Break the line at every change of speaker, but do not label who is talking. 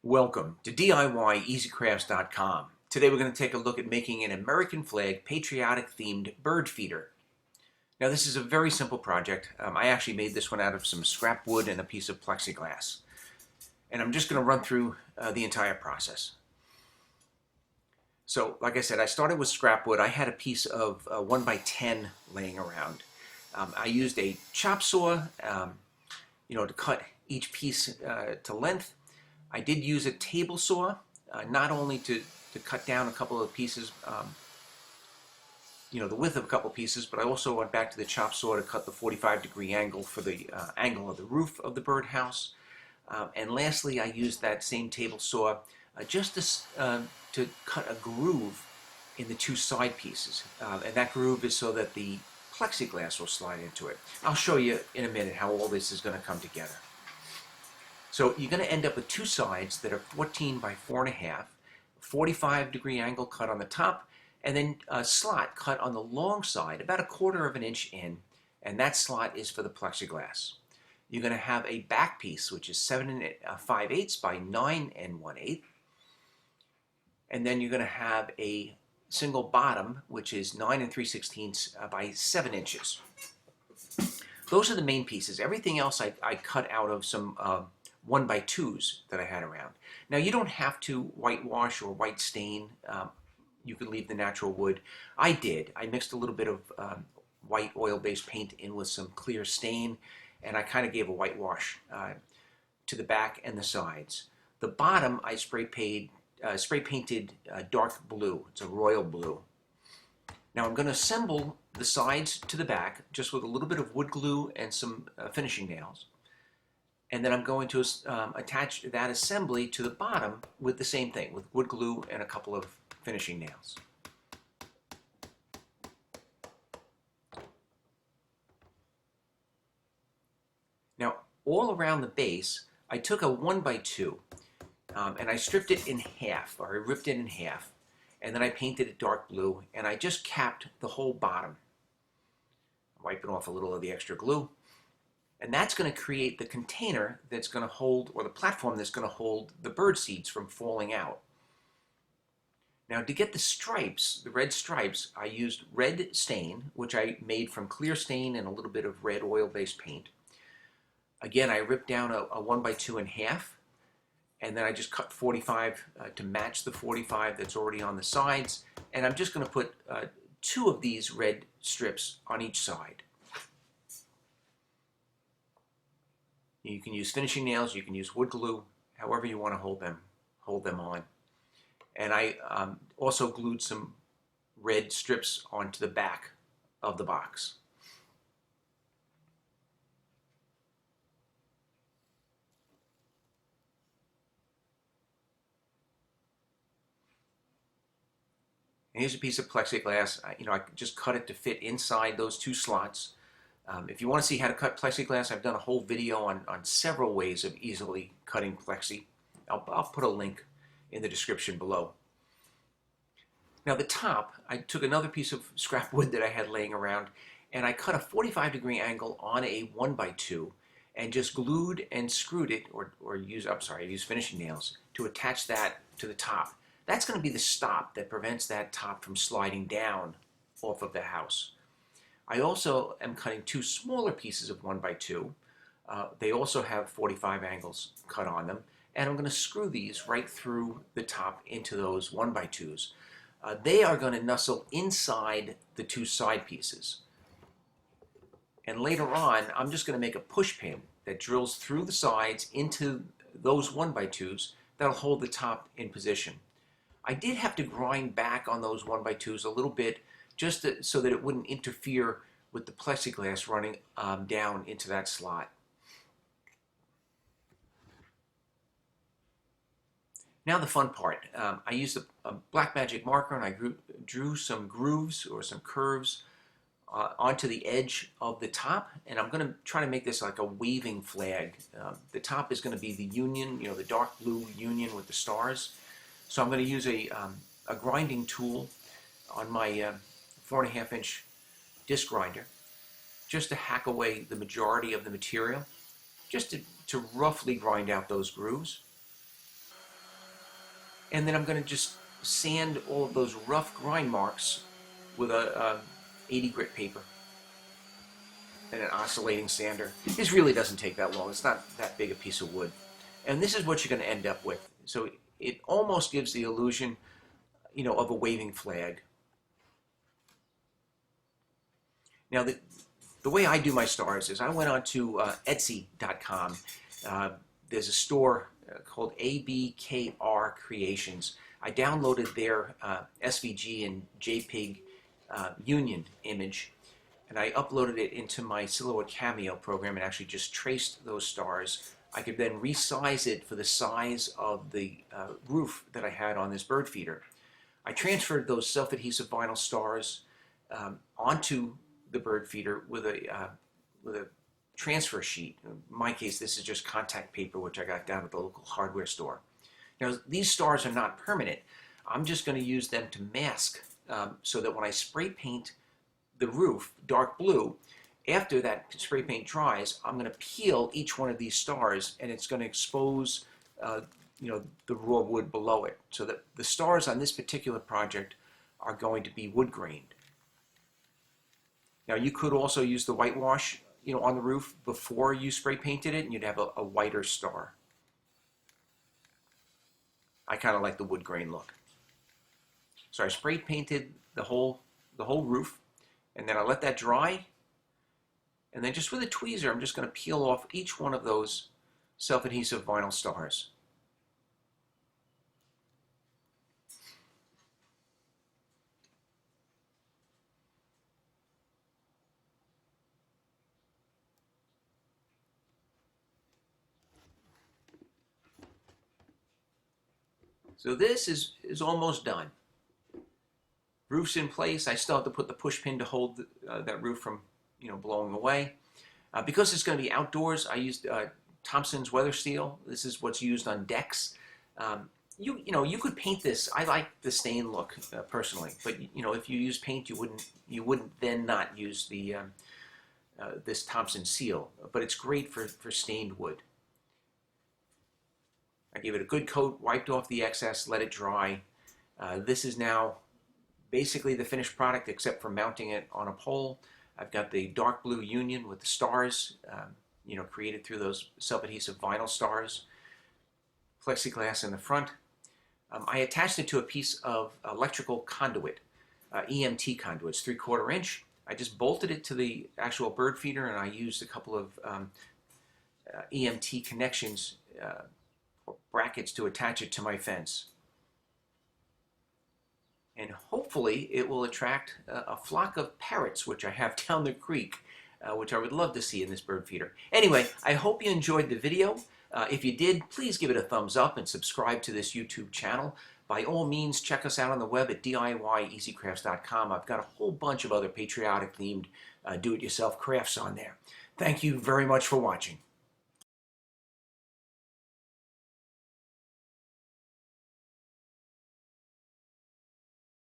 Welcome to DIYeasycrafts.com. Today we're going to take a look at making an American flag patriotic themed bird feeder. Now this is a very simple project. I actually made this one out of some scrap wood and a piece of plexiglass. And I'm just going to run through the entire process. So like I said, I started with scrap wood. I had a piece of 1x10 laying around. I used a chop saw to cut each piece to length. I did use a table saw, not only to cut down a couple of pieces, the width of a couple of pieces, but I also went back to the chop saw to cut the 45-degree angle for the angle of the roof of the birdhouse. And lastly, I used that same table saw just to cut a groove in the two side pieces. And that groove is so that the plexiglass will slide into it. I'll show you in a minute how all this is going to come together. So you're going to end up with two sides that are 14 by 4.5, 45-degree angle cut on the top, and then a slot cut on the long side, about 1/4 of an inch in, and that slot is for the plexiglass. You're going to have a back piece, which is 7 5/8 by 9 1/8, and then you're going to have a single bottom, which is 9 3/16 by 7 inches. Those are the main pieces. Everything else I cut out of some 1x2s that I had around. Now you don't have to whitewash or white stain. You could leave the natural wood. I did. I mixed a little bit of white oil-based paint in with some clear stain, and I kind of gave a whitewash to the back and the sides. The bottom I spray painted dark blue. It's a royal blue. Now I'm going to assemble the sides to the back just with a little bit of wood glue and some finishing nails. And then I'm going to attach that assembly to the bottom with the same thing, with wood glue and a couple of finishing nails. Now, all around the base, I took a 1x2 and I stripped it in half, or I ripped it in half, and then I painted it dark blue, and I just capped the whole bottom. I'm wiping off a little of the extra glue. And that's going to create the container that's going to hold, or the platform that's going to hold the bird seeds from falling out. Now to get the stripes, the red stripes, I used red stain, which I made from clear stain and a little bit of red oil-based paint. Again, I ripped down a 1x2 in half, and then I just cut 45 to match the 45 that's already on the sides. And I'm just going to put 2 of these red strips on each side. You can use finishing nails, you can use wood glue, however you want to hold them on. And I also glued some red strips onto the back of the box. And here's a piece of plexiglass. I just cut it to fit inside those 2 slots. If you want to see how to cut plexiglass, I've done a whole video on several ways of easily cutting plexi. I'll put a link in the description below. Now the top, I took another piece of scrap wood that I had laying around, and I cut a 45-degree angle on a 1x2 and just glued and screwed it, I used finishing nails to attach that to the top. That's going to be the stop that prevents that top from sliding down off of the house. I also am cutting 2 smaller pieces of 1x2. They also have 45 angles cut on them, and I'm going to screw these right through the top into those 1x2s. They are going to nestle inside the 2 side pieces. And later on, I'm just going to make a push pin that drills through the sides into those 1x2s that'll hold the top in position. I did have to grind back on those 1x2s a little bit, just so that it wouldn't interfere with the plexiglass running down into that slot. Now the fun part. I used a black magic marker, and I drew some grooves or some curves onto the edge of the top, and I'm going to try to make this like a waving flag. The top is going to be the union, the dark blue union with the stars. So I'm going to use a grinding tool on my 4.5-inch disc grinder, just to hack away the majority of the material, just to roughly grind out those grooves. And then I'm going to just sand all of those rough grind marks with a 80 grit paper and an oscillating sander. This really doesn't take that long. It's not that big a piece of wood. And this is what you're going to end up with. So it almost gives the illusion, you know, of a waving flag. Now, the way I do my stars is I went on to Etsy.com. There's a store called ABKR Creations. I downloaded their SVG and JPEG union image, and I uploaded it into my Silhouette Cameo program and actually just traced those stars. I could then resize it for the size of the roof that I had on this bird feeder. I transferred those self-adhesive vinyl stars onto the bird feeder with a transfer sheet. In my case, this is just contact paper, which I got down at the local hardware store. Now, these stars are not permanent. I'm just going to use them to mask so that when I spray paint the roof dark blue, after that spray paint dries, I'm going to peel each one of these stars, and it's going to expose you know, the raw wood below it. So that the stars on this particular project are going to be wood grained. Now, you could also use the whitewash, you know, on the roof before you spray painted it, and you'd have a whiter star. I kind of like the wood grain look. So I spray painted the whole roof, and then I let that dry. And then just with a tweezer, I'm just going to peel off each one of those self-adhesive vinyl stars. So this is almost done. Roof's in place. I still have to put the push pin to hold that roof from, you know, blowing away. Because it's going to be outdoors, I used Thompson's weather steel. This is what's used on decks. You know, you could paint this. I like the stain look personally, but you know, if you use paint, you wouldn't then not use the this Thompson seal. But it's great for stained wood. I gave it a good coat, wiped off the excess, let it dry. This is now basically the finished product except for mounting it on a pole. I've got the dark blue union with the stars, you know, created through those self-adhesive vinyl stars. Plexiglass in the front. I attached it to a piece of electrical conduit, EMT conduit. It's 3/4 inch. I just bolted it to the actual bird feeder, and I used a couple of EMT connections, brackets, to attach it to my fence. And hopefully it will attract a flock of parrots, which I have down the creek, which I would love to see in this bird feeder. Anyway, I hope you enjoyed the video. If you did, please give it a thumbs up and subscribe to this YouTube channel. By all means, check us out on the web at DIYeasycrafts.com. I've got a whole bunch of other patriotic themed do-it-yourself crafts on there. Thank you very much for watching.